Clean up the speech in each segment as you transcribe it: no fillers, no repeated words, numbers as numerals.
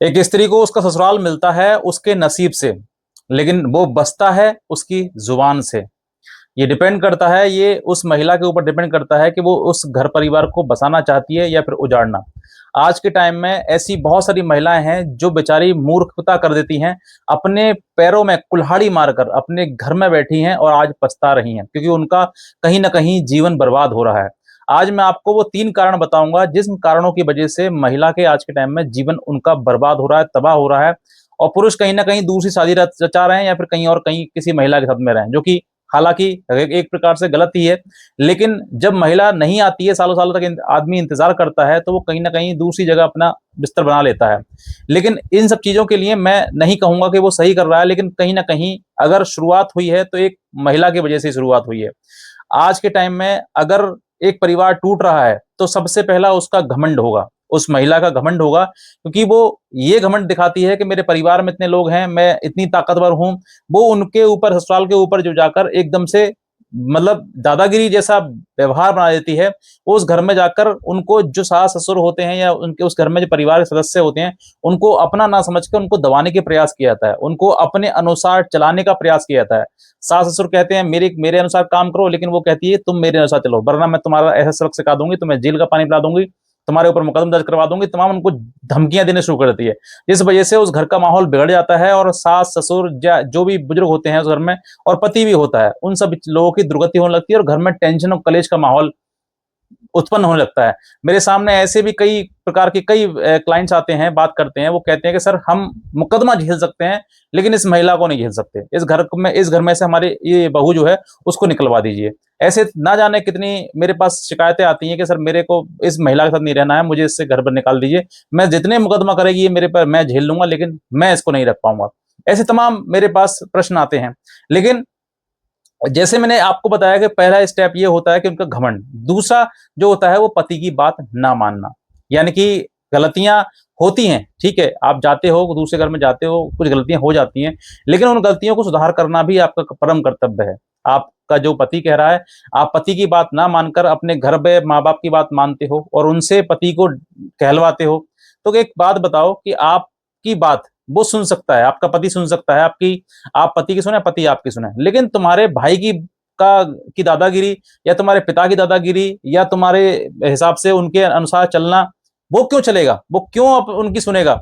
एक स्त्री को उसका ससुराल मिलता है उसके नसीब से, लेकिन वो बसता है उसकी जुबान से। ये डिपेंड करता है, ये उस महिला के ऊपर डिपेंड करता है कि वो उस घर परिवार को बसाना चाहती है या फिर उजाड़ना। आज के टाइम में ऐसी बहुत सारी महिलाएं हैं जो बेचारी मूर्खता कर देती हैं, अपने पैरों में कुल्हाड़ी मारकर अपने घर में बैठी हैं और आज पछता रही हैं, क्योंकि उनका कहीं ना कहीं जीवन बर्बाद हो रहा है। आज मैं आपको वो 3 कारण बताऊंगा जिस कारणों की वजह से महिला के आज के टाइम में जीवन उनका बर्बाद हो रहा है, तबाह हो रहा है, और पुरुष कहीं ना कहीं दूसरी शादी रचा रहे हैं या फिर कहीं और कहीं किसी महिला के साथ में रहे हैं, जो कि हालांकि एक प्रकार से गलत ही है। लेकिन जब महिला नहीं आती है, सालों सालों तक आदमी इंतजार करता है, तो वो कहीं ना कहीं दूसरी जगह अपना बिस्तर बना लेता है। लेकिन इन सब चीजों के लिए मैं नहीं कहूंगा कि वो सही कर रहा है, लेकिन कहीं ना कहीं अगर शुरुआत हुई है तो एक महिला की वजह से शुरुआत हुई है। आज के टाइम में अगर एक परिवार टूट रहा है तो सबसे पहला उसका घमंड होगा, उस महिला का घमंड होगा, क्योंकि वो ये घमंड दिखाती है कि मेरे परिवार में इतने लोग हैं, मैं इतनी ताकतवर हूं। वो उनके ऊपर, ससुराल के ऊपर जो जाकर एकदम से मतलब दादागिरी जैसा व्यवहार बना देती है। वो उस घर में जाकर उनको जो सास ससुर होते हैं या उनके उस घर में जो परिवार के सदस्य होते हैं, उनको अपना ना समझ कर उनको दबाने के प्रयास किया जाता है, उनको अपने अनुसार चलाने का प्रयास किया जाता है। सास ससुर कहते हैं मेरे मेरे अनुसार काम करो, लेकिन वो कहती है तुम मेरे अनुसार चलो, वरना मैं तुम्हारा ऐसा सबक सिखा दूंगी, तुम्हें जेल का पानी पिला दूंगी, तुम्हारे ऊपर मुकदमा दर्ज करवा दूंगी, तमाम उनको धमकियां देने शुरू कर देती है। जिस वजह से उस घर का माहौल बिगड़ जाता है और सास ससुर जो भी बुजुर्ग होते हैं उस घर में, और पति भी होता है, उन सब लोगों की दुर्गति होने लगती है और घर में टेंशन और कलेश का माहौल उत्पन्न होने लगता है। मेरे सामने ऐसे भी कई प्रकार के कई क्लाइंट्स आते हैं, बात करते हैं, वो कहते हैं कि सर हम मुकदमा झेल सकते हैं लेकिन इस महिला को नहीं झेल सकते, इस घर में से हमारी ये बहू जो है उसको निकलवा दीजिए। ऐसे ना जाने कितनी मेरे पास शिकायतें आती हैं कि सर मेरे को इस महिला के साथ नहीं रहना है, मुझे इससे घर पर निकाल दीजिए, मैं जितने मुकदमा करेगी ये मेरे पर मैं झेल लूंगा, लेकिन मैं इसको नहीं रख पाऊंगा। ऐसे तमाम मेरे पास प्रश्न आते हैं। लेकिन जैसे मैंने आपको बताया कि पहला स्टेप ये होता है कि उनका घमंड, दूसरा जो होता है वो पति की बात ना मानना। यानी कि गलतियां होती हैं, ठीक है, आप जाते हो दूसरे घर में जाते हो, कुछ गलतियां हो जाती हैं, लेकिन उन गलतियों को सुधार करना भी आपका परम कर्तव्य है। आपका जो पति कह रहा है, आप पति की बात ना मानकर अपने घर में माँ बाप की बात मानते हो और उनसे पति को कहलवाते हो। तो एक बात बताओ कि आपकी बात वो सुन सकता है, आपका पति सुन सकता है आपकी, आप पति की सुने, पति आपकी सुने, लेकिन तुम्हारे भाई की दादागिरी या तुम्हारे पिता की दादागिरी या तुम्हारे हिसाब से उनके अनुसार चलना, वो क्यों चलेगा? वो क्यों उनकी सुनेगा?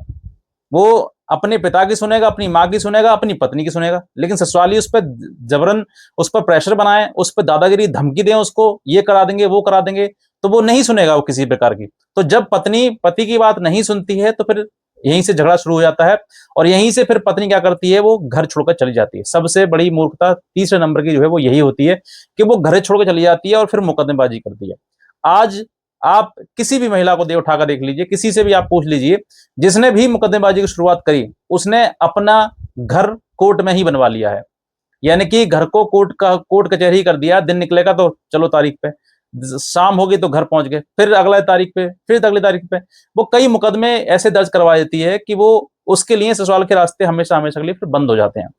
वो अपने पिता की सुनेगा, अपनी माँ की सुनेगा, अपनी पत्नी की सुनेगा, लेकिन ससुराली उस पर जबरन, उस पर प्रेशर बनाए, उस पर दादागिरी धमकी दें, उसको ये करा देंगे वो करा देंगे, तो वो नहीं सुनेगा वो किसी प्रकार की। तो जब पत्नी पति की बात नहीं सुनती है तो फिर यहीं से झगड़ा शुरू हो जाता है, और यहीं से फिर पत्नी क्या करती है, वो घर छोड़कर चली जाती है। सबसे बड़ी मूर्खता तीसरे नंबर की जो है वो यही होती है कि वो घर छोड़कर चली जाती है और फिर मुकदमेबाजी करती है। आज आप किसी भी महिला को दे उठाकर देख लीजिए, किसी से भी आप पूछ लीजिए, जिसने भी मुकदमेबाजी की शुरुआत करी उसने अपना घर कोर्ट में ही बनवा लिया है। यानी कि घर को कोर्ट कचहरी कर दिया, दिन निकलेगा तो चलो तारीख पे, शाम होगी तो घर पहुंच गए, फिर अगला तारीख पे, फिर अगली तारीख पे। वो कई मुकदमे ऐसे दर्ज करवा देती है कि वो उसके लिए ससुराल के रास्ते हमेशा हमेशा के लिए फिर बंद हो जाते हैं।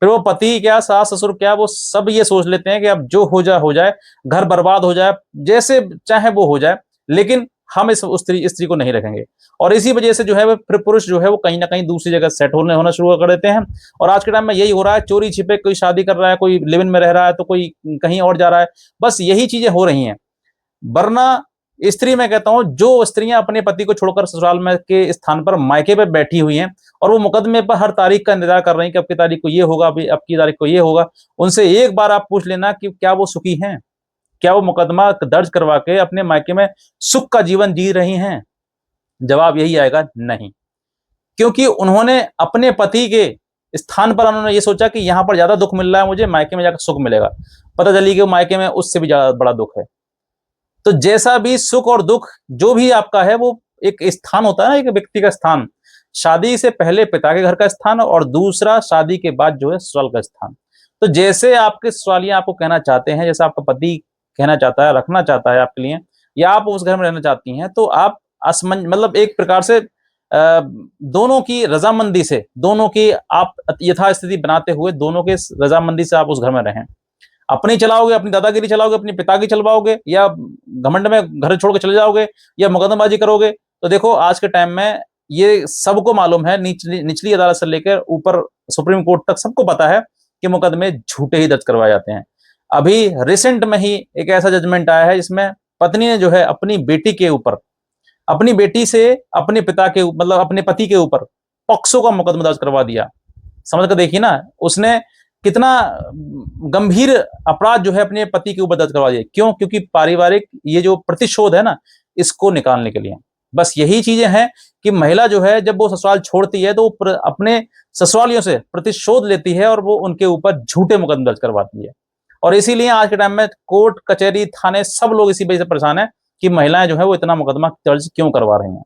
फिर वो पति क्या, सास ससुर क्या, वो सब ये सोच लेते हैं कि अब जो हो जाए, घर बर्बाद हो जाए, जैसे चाहे वो हो जाए, लेकिन हम इस उस स्त्री को नहीं रखेंगे। और इसी वजह से जो है वो फिर पुरुष जो है वो कहीं ना कहीं दूसरी जगह सेट होना शुरू कर देते हैं। और आज के टाइम में यही हो रहा है, चोरी छिपे कोई शादी कर रहा है, कोई लिव इन में रह रहा है, तो कोई कहीं और जा रहा है, बस यही चीजें हो रही हैं। वरना स्त्री, मैं कहता हूं, जो स्त्रियां अपने पति को छोड़कर ससुराल में के स्थान पर मायके पे बैठी हुई हैं और वो मुकदमे पर हर तारीख का इंतजार कर रही हैं कि अब की तारीख को ये होगा, अभी अब की तारीख को ये होगा, उनसे एक बार आप पूछ लेना कि क्या वो सुखी हैं? क्या वो मुकदमा दर्ज करवा के अपने मायके में सुख का जीवन जी रही हैं? जवाब यही आएगा, नहीं। क्योंकि उन्होंने अपने पति के स्थान पर उन्होंने ये सोचा कि यहां पर ज्यादा दुख मिल रहा है मुझे, मायके में जाकर सुख मिलेगा। पता चली कि मायके में उससे भी ज्यादा बड़ा दुख है। तो जैसा भी सुख और दुख जो भी आपका है, वो एक स्थान होता है ना, एक व्यक्ति का स्थान। शादी से पहले पिता के घर का स्थान और दूसरा शादी के बाद जो है ससुराल का स्थान। तो जैसे आपके ससुरालियां आपको कहना चाहते हैं, जैसा आपका पति कहना चाहता है, रखना चाहता है आपके लिए, या आप उस घर में रहना चाहती हैं, तो आप मतलब एक प्रकार से दोनों की रजामंदी से, दोनों की आप यथास्थिति बनाते हुए दोनों के रजामंदी से आप उस घर में रहें। अपनी चलाओगे, अपनी दादागिरी चलाओगे, अपनी पिता की चलवाओगे, या घमंड में घर छोड़ के चले जाओगे, या मुकदमेबाजी करोगे, तो देखो आज के टाइम में ये सबको मालूम है, निचली अदालत से लेकर ऊपर सुप्रीम कोर्ट तक सबको पता है कि मुकदमे झूठे ही दर्ज करवाए जाते हैं। अभी रिसेंट में ही एक ऐसा जजमेंट आया है जिसमें पत्नी ने जो है अपनी बेटी के ऊपर, अपनी बेटी से अपने पिता के मतलब अपने पति के ऊपर पॉक्सो का मुकदमा दर्ज करवा दिया। समझ कर देखिए ना, उसने कितना गंभीर अपराध जो है अपने पति के ऊपर दर्ज करवा दिया। क्यों? क्योंकि पारिवारिक ये जो प्रतिशोध है ना, इसको निकालने के लिए। बस यही चीजें हैं कि महिला जो है जब वो ससुराल छोड़ती है तो वो अपने ससुरालियों से प्रतिशोध लेती है और वो उनके ऊपर झूठे मुकदमे दर्ज करवाती है। और इसीलिए आज के टाइम में कोर्ट कचहरी थाने सब लोग इसी वजह से परेशान है कि महिलाएं जो है वो इतना मुकदमा दर्ज क्यों करवा रही हैं।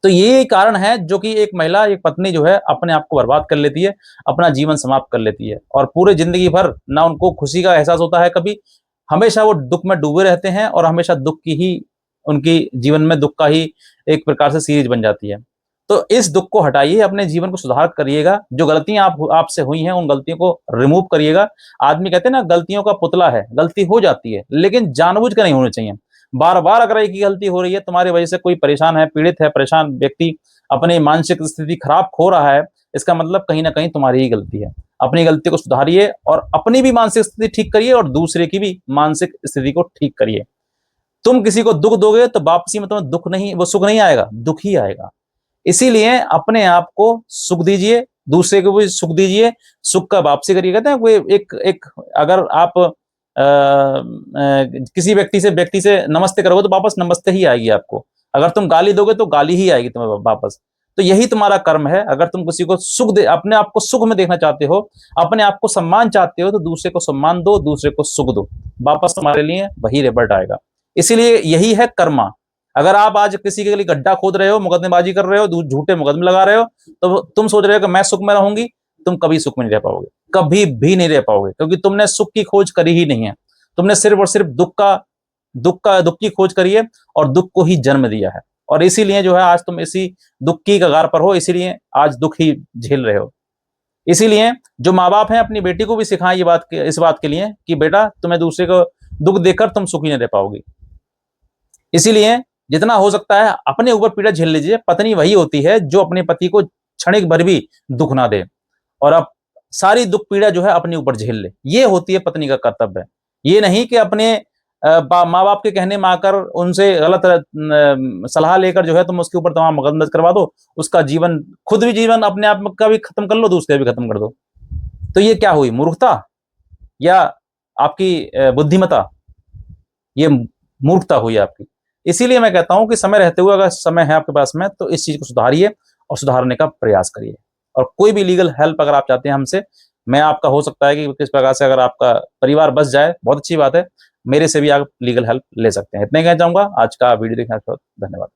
तो ये कारण है जो कि एक महिला, एक पत्नी जो है अपने आप को बर्बाद कर लेती है, अपना जीवन समाप्त कर लेती है और पूरे जिंदगी भर ना उनको खुशी का एहसास होता है कभी, हमेशा वो दुख में डूबे रहते हैं और हमेशा दुख की ही उनकी जीवन में दुख का ही एक प्रकार से सीरीज बन जाती है। तो इस दुख को हटाइए, अपने जीवन को सुधार करिएगा, जो गलतियां आपसे हुई हैं उन गलतियों को रिमूव करिएगा। आदमी कहते हैं ना गलतियों का पुतला है, गलती हो जाती है लेकिन जानबूझ कर नहीं होनी चाहिए। बार बार अगर एक ही गलती हो रही है, तुम्हारी वजह से कोई परेशान है, पीड़ित है, परेशान व्यक्ति अपनी मानसिक स्थिति खराब खो रहा है, इसका मतलब कहीं ना कहीं तुम्हारी ही गलती है। अपनी गलती को सुधारिए और अपनी भी मानसिक स्थिति ठीक करिए और दूसरे की भी मानसिक स्थिति को ठीक करिए। तुम किसी को दुख दोगे तो वापसी में तुम्हें दुख नहीं, वो सुख नहीं आएगा, दुख ही आएगा। इसीलिए अपने आप को सुख दीजिए, दूसरे को भी सुख दीजिए, सुख का वापसी करिए। कहते हैं कोई एक अगर आप किसी व्यक्ति से नमस्ते करोगे तो वापस नमस्ते ही आएगी आपको, अगर तुम गाली दोगे तो गाली ही आएगी तुम्हें वापस। तो यही तुम्हारा कर्म है। अगर तुम किसी को सुख दे, अपने आप को सुख में देखना चाहते हो, अपने आप को सम्मान चाहते हो, तो दूसरे को सम्मान दो, दूसरे को सुख दो, वापस तुम्हारे लिए वही रिवर्ट आएगा। इसीलिए यही है कर्मा। अगर आप आज किसी के लिए गड्ढा खोद रहे हो, मुकदमेबाजी कर रहे हो, झूठे मुकदमे लगा रहे हो, तो तुम सोच रहे हो कि मैं सुख में रहूंगी, तुम कभी सुख में नहीं रह पाओगे, कभी भी नहीं रह पाओगे, क्योंकि तुमने सुख की खोज करी ही नहीं है। तुमने सिर्फ और सिर्फ दुख की खोज करी है और दुख को ही जन्म दिया है। और इसीलिए जो है आज तुम इसी दुख की कगार पर हो, इसीलिए आज दुख ही झेल रहे हो। इसीलिए जो माँ बाप हैं अपनी बेटी को भी सिखाएं इस बात के लिए कि बेटा तुम्हें दूसरे को दुख देकर तुम सुखी नहीं रह पाओगी। इसीलिए जितना हो सकता है अपने ऊपर पीड़ा झेल लीजिए। पत्नी वही होती है जो अपने पति को क्षणिक भर भी दुख ना दे और अब सारी दुख पीड़ा जो है अपने ऊपर झेल ले। ये होती है पत्नी का कर्तव्य। ये नहीं कि अपने माँ बाप के कहने में आकर उनसे गलत सलाह लेकर जो है तुम उसके ऊपर तमाम मुकदमे करवा दो, उसका जीवन, खुद भी जीवन अपने आप का भी खत्म कर लो, दूसरे भी खत्म कर दो। तो ये क्या हुई, मूर्खता या आपकी बुद्धिमता? ये मूर्खता हुई आपकी। इसीलिए मैं कहता हूं कि समय रहते हुए अगर समय है आपके पास में तो इस चीज को सुधारिए और सुधारने का प्रयास करिए। और कोई भी लीगल हेल्प अगर आप चाहते हैं हमसे, मैं आपका हो सकता है कि किस प्रकार से अगर आपका परिवार बच जाए, बहुत अच्छी बात है, मेरे से भी आप लीगल हेल्प ले सकते हैं। इतने कहना चाहूंगा। आज का वीडियो देखने का धन्यवाद।